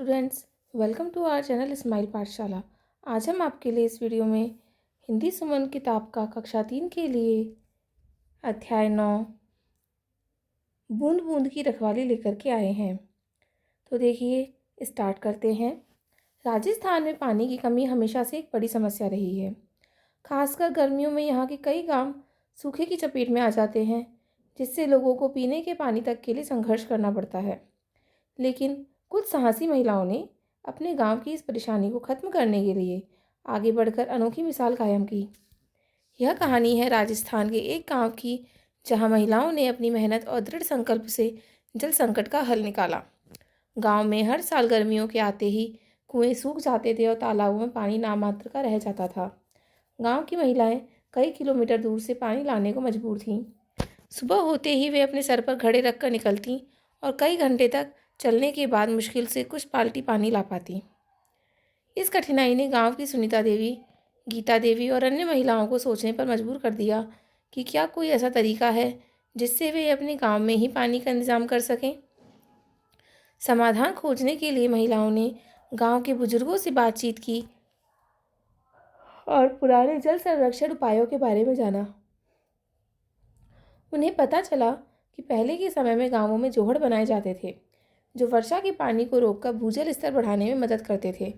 Students, welcome to our channel smile Pathshala. आज हम आपके लिए इस वीडियो में हिंदी सुमन किताब का कक्षा 3 के लिए अध्याय 9 बूंद बूंद की रखवाली लेकर के आए हैं। तो देखिए, स्टार्ट करते हैं। राजस्थान में पानी की कमी हमेशा से एक बड़ी समस्या रही है। खासकर गर्मियों में यहाँ के कई गांव सूखे की चपेट में आ जाते हैं, जिससे लोगों को पीने के पानी तक के लिए संघर्ष करना पड़ता है। लेकिन कुछ साहसी महिलाओं ने अपने गांव की इस परेशानी को ख़त्म करने के लिए आगे बढ़कर अनोखी मिसाल कायम की। यह कहानी है राजस्थान के एक गांव की, जहां महिलाओं ने अपनी मेहनत और दृढ़ संकल्प से जल संकट का हल निकाला। गांव में हर साल गर्मियों के आते ही कुएं सूख जाते थे और तालाबों में पानी नामात्र का रह जाता था। गांव की महिलाएं कई किलोमीटर दूर से पानी लाने को मजबूर थीं। सुबह होते ही वे अपने सर पर घड़े रखकर निकलती और कई घंटे तक चलने के बाद मुश्किल से कुछ बाल्टी पानी ला पाती। इस कठिनाई ने गांव की सुनीता देवी, गीता देवी और अन्य महिलाओं को सोचने पर मजबूर कर दिया कि क्या कोई ऐसा तरीका है जिससे वे अपने गांव में ही पानी का इंतजाम कर सकें। समाधान खोजने के लिए महिलाओं ने गांव के बुजुर्गों से बातचीत की और पुराने जल संरक्षण उपायों के बारे में जाना। उन्हें पता चला कि पहले के समय में गांवों में जोहड़ बनाए जाते थे, जो वर्षा के पानी को रोककर भूजल स्तर बढ़ाने में मदद करते थे।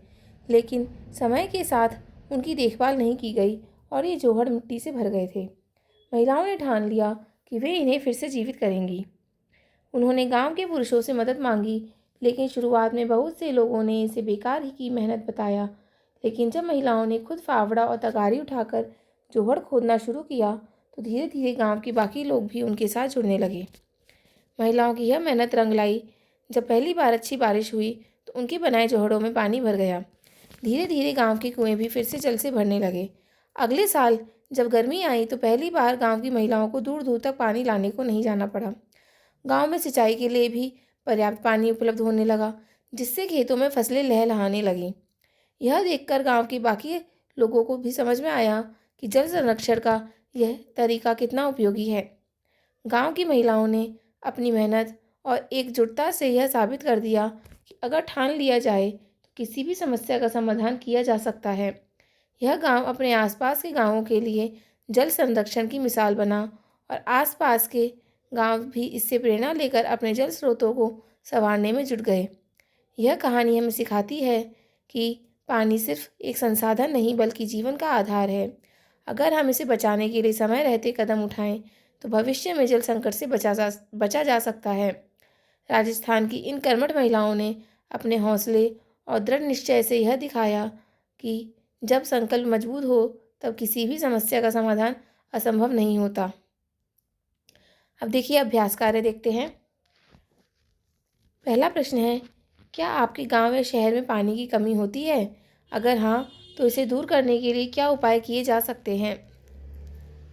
लेकिन समय के साथ उनकी देखभाल नहीं की गई और ये जोहड़ मिट्टी से भर गए थे। महिलाओं ने ठान लिया कि वे इन्हें फिर से जीवित करेंगी। उन्होंने गांव के पुरुषों से मदद मांगी, लेकिन शुरुआत में बहुत से लोगों ने इसे बेकार ही की मेहनत बताया। लेकिन जब महिलाओं ने खुद फावड़ा और तगारी उठाकर जोहड़ खोदना शुरू किया, तो धीरे धीरे गांव के बाकी लोग भी उनके साथ जुड़ने लगे। महिलाओं की यह मेहनत रंग लाई। जब पहली बार अच्छी बारिश हुई तो उनके बनाए जोहड़ों में पानी भर गया। धीरे धीरे गांव के कुएं भी फिर से जल से भरने लगे। अगले साल जब गर्मी आई तो पहली बार गांव की महिलाओं को दूर दूर तक पानी लाने को नहीं जाना पड़ा। गांव में सिंचाई के लिए भी पर्याप्त पानी उपलब्ध होने लगा, जिससे खेतों में फसलें लहलहाने लगीं। यह देखकर गांव के बाकी लोगों को भी समझ में आया कि जल संरक्षण का यह तरीका कितना उपयोगी है। गांव की महिलाओं ने अपनी मेहनत और एकजुटता से यह साबित कर दिया कि अगर ठान लिया जाए तो किसी भी समस्या का समाधान किया जा सकता है। यह गांव अपने आसपास के गांवों के लिए जल संरक्षण की मिसाल बना और आसपास के गांव भी इससे प्रेरणा लेकर अपने जल स्रोतों को संवारने में जुट गए। यह कहानी हमें सिखाती है कि पानी सिर्फ एक संसाधन नहीं बल्कि जीवन का आधार है। अगर हम इसे बचाने के लिए समय रहते कदम उठाएं तो भविष्य में जल संकट से बचा जा सकता है। राजस्थान की इन कर्मठ महिलाओं ने अपने हौसले और दृढ़ निश्चय से यह दिखाया कि जब संकल्प मजबूत हो तब किसी भी समस्या का समाधान असंभव नहीं होता। अब देखिए, अभ्यास कार्य देखते हैं। पहला प्रश्न है, क्या आपके गांव या शहर में पानी की कमी होती है? अगर हाँ, तो इसे दूर करने के लिए क्या उपाय किए जा सकते हैं?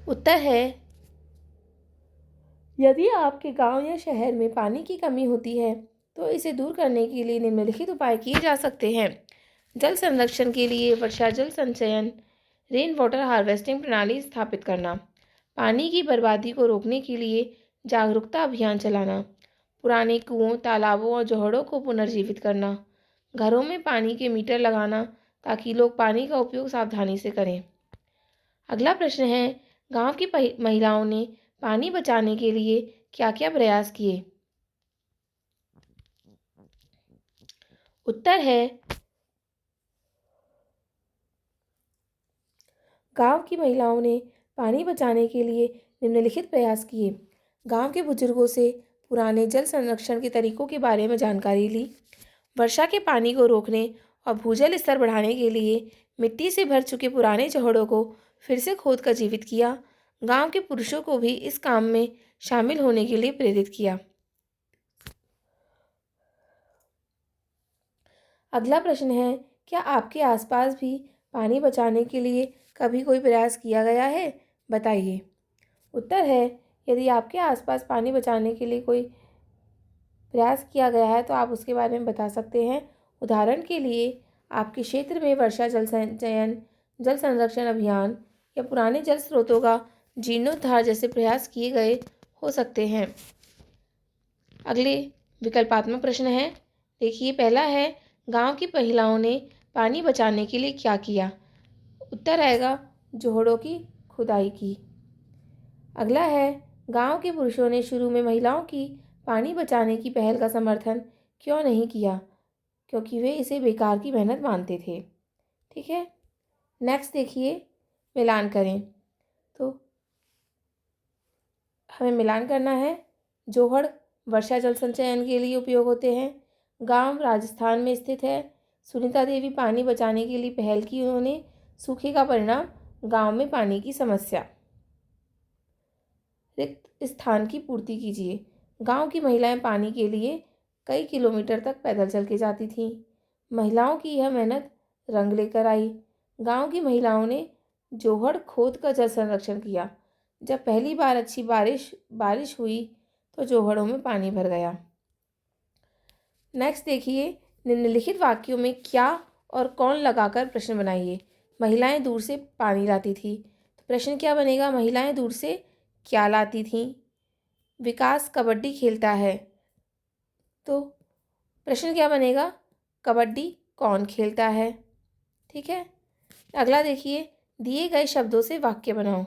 उत्तर है, यदि आपके गांव या शहर में पानी की कमी होती है तो इसे दूर करने के लिए निम्नलिखित उपाय किए जा सकते हैं। जल संरक्षण के लिए वर्षा जल संचयन, रेन वाटर हार्वेस्टिंग प्रणाली स्थापित करना, पानी की बर्बादी को रोकने के लिए जागरूकता अभियान चलाना, पुराने कुओं, तालाबों और जोहड़ों को पुनर्जीवित करना, घरों में पानी के मीटर लगाना ताकि लोग पानी का उपयोग सावधानी से करें। अगला प्रश्न है, गांव की महिलाओं ने पानी बचाने के लिए क्या क्या प्रयास किए? उत्तर है, गांव की महिलाओं ने पानी बचाने के लिए निम्नलिखित प्रयास किए। गांव के बुजुर्गों से पुराने जल संरक्षण के तरीकों के बारे में जानकारी ली। वर्षा के पानी को रोकने और भूजल स्तर बढ़ाने के लिए मिट्टी से भर चुके पुराने जोहड़ों को फिर से खोद कर जीवित किया। गांव के पुरुषों को भी इस काम में शामिल होने के लिए प्रेरित किया। अगला प्रश्न है, क्या आपके आसपास भी पानी बचाने के लिए कभी कोई प्रयास किया गया है? बताइए। उत्तर है, यदि आपके आसपास पानी बचाने के लिए कोई प्रयास किया गया है तो आप उसके बारे में बता सकते हैं। उदाहरण के लिए, आपके क्षेत्र में वर्षा जल संचयन, जल संरक्षण अभियान या पुराने जल स्रोतों का जीर्णोद्धार जैसे प्रयास किए गए हो सकते हैं। अगले विकल्पात्मक प्रश्न है, देखिए। पहला है, गांव की महिलाओं ने पानी बचाने के लिए क्या किया? उत्तर आएगा जोहड़ों की खुदाई की। अगला है, गांव के पुरुषों ने शुरू में महिलाओं की पानी बचाने की पहल का समर्थन क्यों नहीं किया? क्योंकि वे इसे बेकार की मेहनत मानते थे। ठीक है, नेक्स्ट देखिए, मिलान करें। तो हमें मिलान करना है। जोहड़ वर्षा जल संचयन के लिए उपयोग होते हैं। गांव राजस्थान में स्थित है। सुनीता देवी पानी बचाने के लिए पहल की उन्होंने। सूखे का परिणाम गांव में पानी की समस्या। रिक्त स्थान की पूर्ति कीजिए। गांव की महिलाएं पानी के लिए कई किलोमीटर तक पैदल चल के जाती थीं। महिलाओं की यह मेहनत रंग लेकर आई। गांव की महिलाओं ने जोहड़ खोद कर जल संरक्षण किया। जब पहली बार अच्छी बारिश हुई तो जोहड़ों में पानी भर गया। नेक्स्ट देखिए, निम्नलिखित वाक्यों में क्या और कौन लगाकर प्रश्न बनाइए। महिलाएं दूर से पानी लाती थी, तो प्रश्न क्या बनेगा? महिलाएं दूर से क्या लाती थीं? विकास कबड्डी खेलता है, तो प्रश्न क्या बनेगा? कबड्डी कौन खेलता है? ठीक है, अगला देखिए, दिए गए शब्दों से वाक्य बनाओ।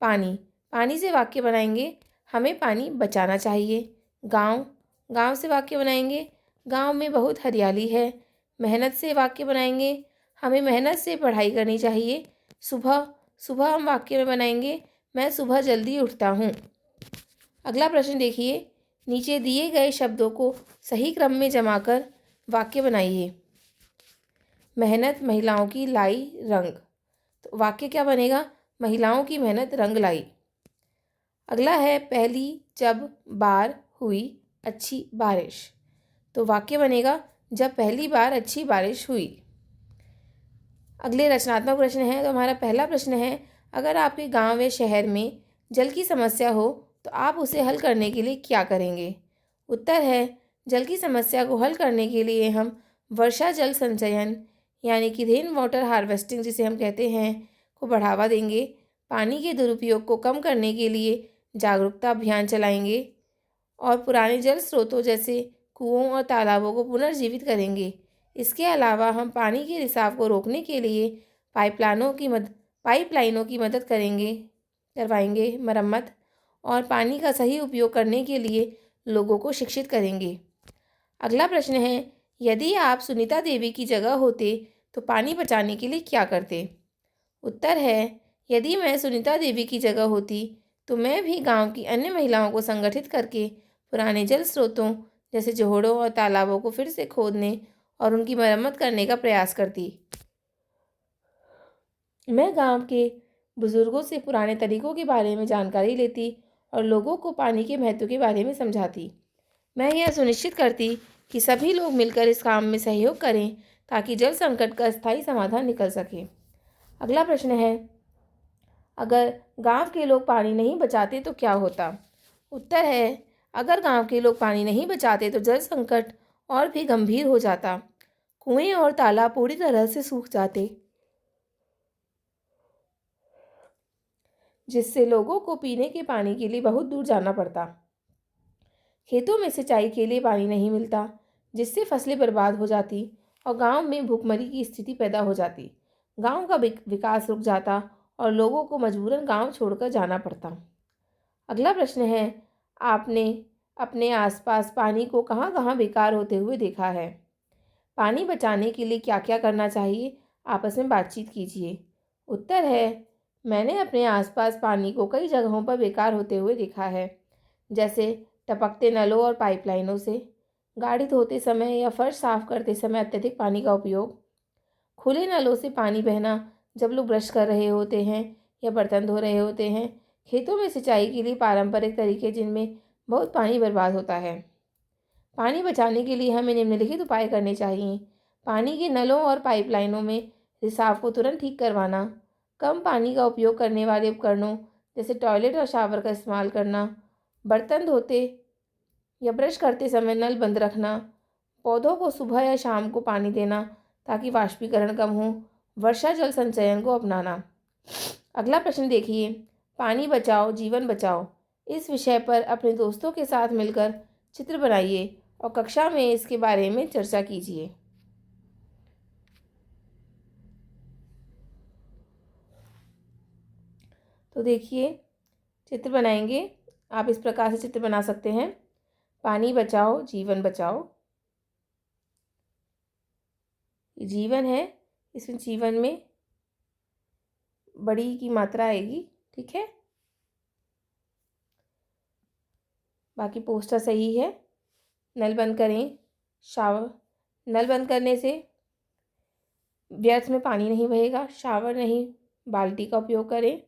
पानी से वाक्य बनाएंगे, हमें पानी बचाना चाहिए। गांव से वाक्य बनाएंगे, गांव में बहुत हरियाली है। मेहनत से वाक्य बनाएंगे, हमें मेहनत से पढ़ाई करनी चाहिए। सुबह हम वाक्य में बनाएंगे, मैं सुबह जल्दी उठता हूँ। अगला प्रश्न देखिए, नीचे दिए गए शब्दों को सही क्रम में जमा कर वाक्य बनाइए। मेहनत महिलाओं की लाई रंग, तो वाक्य क्या बनेगा? महिलाओं की मेहनत रंग लाई। अगला है, पहली जब बार हुई अच्छी बारिश, तो वाक्य बनेगा जब पहली बार अच्छी बारिश हुई। अगले रचनात्मक प्रश्न है, तो हमारा पहला प्रश्न है, अगर आपके गांव या शहर में जल की समस्या हो तो आप उसे हल करने के लिए क्या करेंगे? उत्तर है, जल की समस्या को हल करने के लिए हम वर्षा जल संचयन यानी कि रेन वाटर हार्वेस्टिंग जिसे हम कहते हैं को बढ़ावा देंगे। पानी के दुरुपयोग को कम करने के लिए जागरूकता अभियान चलाएंगे और पुराने जल स्रोतों जैसे कुओं और तालाबों को पुनर्जीवित करेंगे। इसके अलावा हम पानी के रिसाव को रोकने के लिए पाइपलाइनों की मदद करवाएंगे मरम्मत और पानी का सही उपयोग करने के लिए लोगों को शिक्षित करेंगे। अगला प्रश्न है, यदि आप सुनीता देवी की जगह होते तो पानी बचाने के लिए क्या करते? उत्तर है, यदि मैं सुनीता देवी की जगह होती तो मैं भी गांव की अन्य महिलाओं को संगठित करके पुराने जल स्रोतों जैसे जोहड़ों और तालाबों को फिर से खोदने और उनकी मरम्मत करने का प्रयास करती। मैं गांव के बुजुर्गों से पुराने तरीकों के बारे में जानकारी लेती और लोगों को पानी के महत्व के बारे में समझाती। मैं यह सुनिश्चित करती कि सभी लोग मिलकर इस काम में सहयोग करें ताकि जल संकट का स्थायी समाधान निकल सके। अगला प्रश्न है, अगर गांव के लोग पानी नहीं बचाते तो क्या होता? उत्तर है, अगर गांव के लोग पानी नहीं बचाते तो जल संकट और भी गंभीर हो जाता। कुएं और तालाब पूरी तरह से सूख जाते, जिससे लोगों को पीने के पानी के लिए बहुत दूर जाना पड़ता। खेतों में सिंचाई के लिए पानी नहीं मिलता, जिससे फसलें बर्बाद हो जाती और गांव में भूखमरी की स्थिति पैदा हो जाती। गांव का विकास रुक जाता और लोगों को मजबूरन गांव छोड़कर जाना पड़ता। अगला प्रश्न है, आपने अपने आसपास पानी को कहाँ कहाँ बेकार होते हुए देखा है? पानी बचाने के लिए क्या क्या करना चाहिए? आपस में बातचीत कीजिए। उत्तर है, मैंने अपने आसपास पानी को कई जगहों पर बेकार होते हुए देखा है, जैसे टपकते नलों और पाइपलाइनों से, गाड़ी धोते समय या फर्श साफ करते समय अत्यधिक पानी का उपयोग, खुले नलों से पानी बहना जब लोग ब्रश कर रहे होते हैं या बर्तन धो रहे होते हैं, खेतों में सिंचाई के लिए पारंपरिक तरीके जिनमें बहुत पानी बर्बाद होता है। पानी बचाने के लिए हमें निम्नलिखित उपाय करने चाहिए। पानी के नलों और पाइपलाइनों में रिसाव को तुरंत ठीक करवाना, कम पानी का उपयोग करने वाले उपकरणों जैसे टॉयलेट और शावर का इस्तेमाल करना, बर्तन धोते या ब्रश करते समय नल बंद रखना, पौधों को सुबह या शाम को पानी देना ताकि वाष्पीकरण कम हो, वर्षा जल संचयन को अपनाना। अगला प्रश्न देखिए, पानी बचाओ जीवन बचाओ इस विषय पर अपने दोस्तों के साथ मिलकर चित्र बनाइए और कक्षा में इसके बारे में चर्चा कीजिए। तो देखिए चित्र बनाएंगे। आप इस प्रकार से चित्र बना सकते हैं। पानी बचाओ जीवन बचाओ। जीवन है, इसमें जीवन में बड़ी की मात्रा आएगी, ठीक है। बाकी पोस्टर सही है। नल बंद करें। शावर, नल बंद करने से व्यर्थ में पानी नहीं बहेगा। शावर नहीं, बाल्टी का उपयोग करें।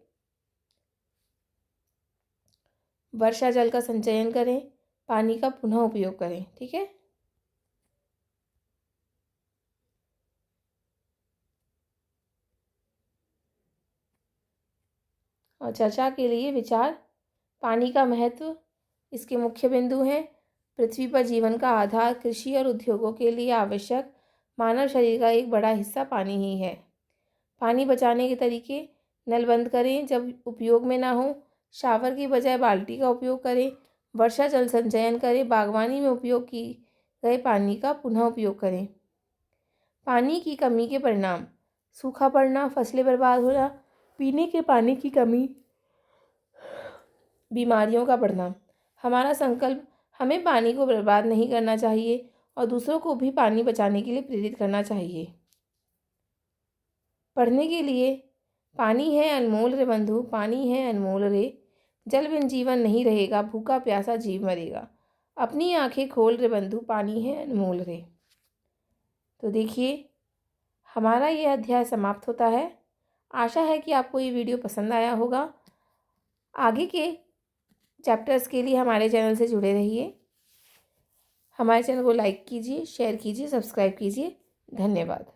वर्षा जल का संचयन करें। पानी का पुनः उपयोग करें, ठीक है। और चर्चा के लिए विचार। पानी का महत्व, इसके मुख्य बिंदु हैं। पृथ्वी पर जीवन का आधार, कृषि और उद्योगों के लिए आवश्यक मानव शरीर का एक बड़ा हिस्सा पानी ही है। पानी बचाने के तरीके। नल बंद करें जब उपयोग में ना हो। शावर की बजाय बाल्टी का उपयोग करें। वर्षा जल संचयन करें। बागवानी में उपयोग की गए पानी का पुनः उपयोग करें। पानी की कमी के परिणाम। सूखा पड़ना, फसलें बर्बाद होना, पीने के पानी की कमी, बीमारियों का बढ़ना। हमारा संकल्प, हमें पानी को बर्बाद नहीं करना चाहिए और दूसरों को भी पानी बचाने के लिए प्रेरित करना चाहिए। पढ़ने के लिए। पानी है अनमोल रे बंधु, पानी है अनमोल रे। जल बिन जीवन नहीं रहेगा, भूखा प्यासा जीव मरेगा। अपनी आंखें खोल रे बंधु, पानी है अनमोल रे। तो देखिए हमारा ये अध्याय समाप्त होता है। आशा है कि आपको ये वीडियो पसंद आया होगा। आगे के चैप्टर्स के लिए हमारे चैनल से जुड़े रहिए। हमारे चैनल को लाइक कीजिए, शेयर कीजिए, सब्सक्राइब कीजिए। धन्यवाद।